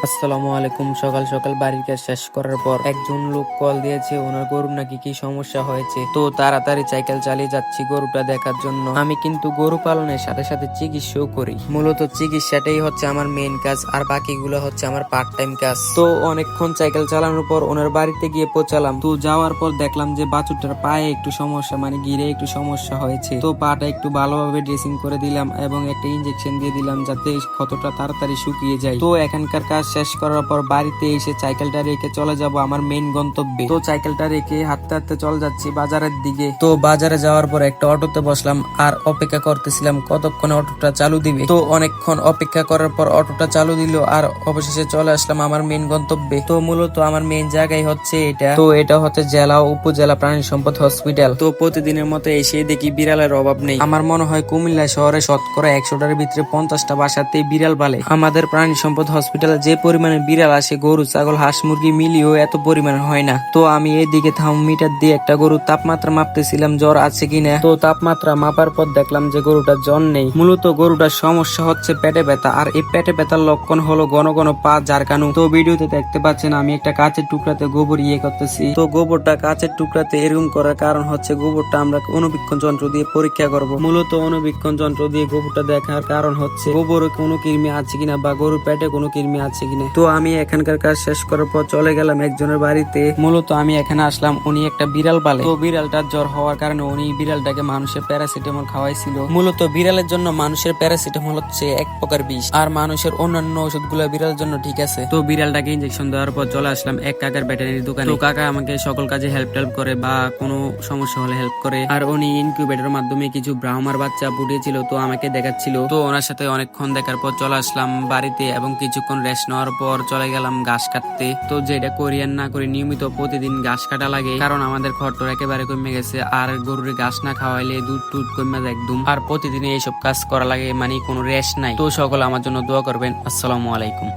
আসসালামু আলাইকুম। সকাল সকাল বাড়ির কাজ শেষ করার পর একজন লোক কল দিয়েছে, ওনার গরুর নাকি কি সমস্যা হয়েছে। তো তাড়াতাড়ি সাইকেল চালিয়ে যাচ্ছি গরুটা দেখার জন্য। আমি কিন্তু গরু পালনের সাথে সাথে চিকিৎসাও করি। মূলত চিকিৎসাটাই হচ্ছে আমার মেইন কাজ, আর বাকিগুলো হচ্ছে আমার পার্ট টাইম কাজ। তো অনেকক্ষণ সাইকেল চালানোর পর ওনার বাড়িতে গিয়ে পৌঁছালাম। তো যাওয়ার পর দেখলাম যে বাছুরটার পায়ে একটু সমস্যা, মানে গিরে একটু সমস্যা হয়েছে। তো পাটা একটু ভালোভাবে ড্রেসিং করে দিলাম এবং একটা ইনজেকশন দিয়ে দিলাম যাতে ক্ষতটা তাড়াতাড়ি শুকিয়ে যায়। তো এখানকার কাজ শেষ করার পর বাড়িতে এসে সাইকেলটা রেখে চলে যাব আমার মেইন গন্তব্যে। তো সাইকেলটা রেখে হাঁটতে হাঁটতে চলে যাচ্ছি বাজারের দিকে। তো বাজারে যাওয়ার পর একটা অটোতে বসলাম আর অপেক্ষা করতেছিলাম কতক্ষণে অটোটা চালু দিবে। তো অনেকক্ষণ অপেক্ষা করার পর অটোটা চালু দিল আর অবশেষে চলে আসলাম আমার মেইন গন্তব্যে। তো মূলত আমার মেইন জায়গায় হচ্ছে এটা। তো এটা হচ্ছে জেলা ও উপজেলা প্রাণী সম্পদ হসপিটাল। তো প্রতিদিনের মতো এসে দেখি বিড়ালের অভাব নেই। আমার মনে হয় কুমিল্লা শহরে শতকরা 100টার ভিতরে 50টা বাসাতেই বিড়াল পালে। আমাদের প্রাণী সম্পদ হসপিটালে যে পরিমাণে বিড়াল আসে, গরু ছাগল হাঁস মুরগি মিলিয়েও এত পরিমাণে হয় না। তো আমি এইদিকে থার্মোমিটার দিয়ে একটা গরুর তাপমাত্রা মাপতেছিলাম জ্বর আছে কিনা। তো তাপমাত্রা মাপার পর দেখলাম যে গরুটার জ্বর নেই। মূলত গরুটার সমস্যা হচ্ছে পেটে ব্যথা, আর এই পেটে ব্যথার লক্ষণ হলো ঘন ঘন পা ঝারকানো। তো ভিডিওতে দেখতে পাচ্ছেন আমি একটা কাঁচের টুকরাতে গোবর করতেছি। তো গোবরটা কাঁচের টুকরাতে এরকম করার কারণ হচ্ছে গোবরটা আমরা অনুবীক্ষণ যন্ত্র দিয়ে পরীক্ষা করব। মূলত অনুবীক্ষণ যন্ত্র দিয়ে গোবরটা দেখার কারণ হচ্ছে গোবরে কোনো কৃমি আছে কিনা বা গরুর পেটে কোনো কৃমি আছে কিনা। তো আমি এখানকার কাজ শেষ করার পর চলে গেলাম একজনের বাড়িতে। মূলত আমি এখানে আসলাম, উনি একটা বিড়াল পালে। তো বিড়ালটার জ্বর হওয়ার কারণে উনি বিড়ালটাকে মানুষের প্যারাসিটামল খাওয়াইছিল। মূলত বিড়ালের জন্য মানুষের প্যারাসিটামল হচ্ছে এক প্রকার বিষ, আর মানুষের অন্যান্য ওষুধগুলো বিড়ালের জন্য ঠিক আছে। তো বিড়ালটাকে ইনজেকশন দেওয়ার পর চলে আসলাম এক কাকার ভেটেরিনারি দোকানে। তো কাকা আমাকে সকল কাজে হেল্প করে বা কোনো সমস্যা হলে হেল্প করে। আর উনি ইনকিউবেটরের মাধ্যমে কিছু ব্রাহ্মার বাচ্চা ফুটিয়েছিল, তো আমাকে দেখাচ্ছিল। তো ওনার সাথে অনেকক্ষণ দেখার পর চলে আসলাম বাড়িতে এবং কিছুক্ষণ রেস্ট নেওয়ার পর চলে গেলাম ঘাস কাটতে। তো যেটা করি আর না করি, নিয়মিত প্রতিদিন ঘাস কাটা লাগে, কারণ আমাদের খড়টর একেবারে কমে গেছে। আর গরুর ঘাস না খাওয়াইলে দুধ টুধ কমে যায় একদম। আর প্রতিদিন এইসব কাজ করা লাগে, মানে কোনো রেস্ট নাই। তো সকলে আমার জন্য দোয়া করবেন। আসসালামু আলাইকুম।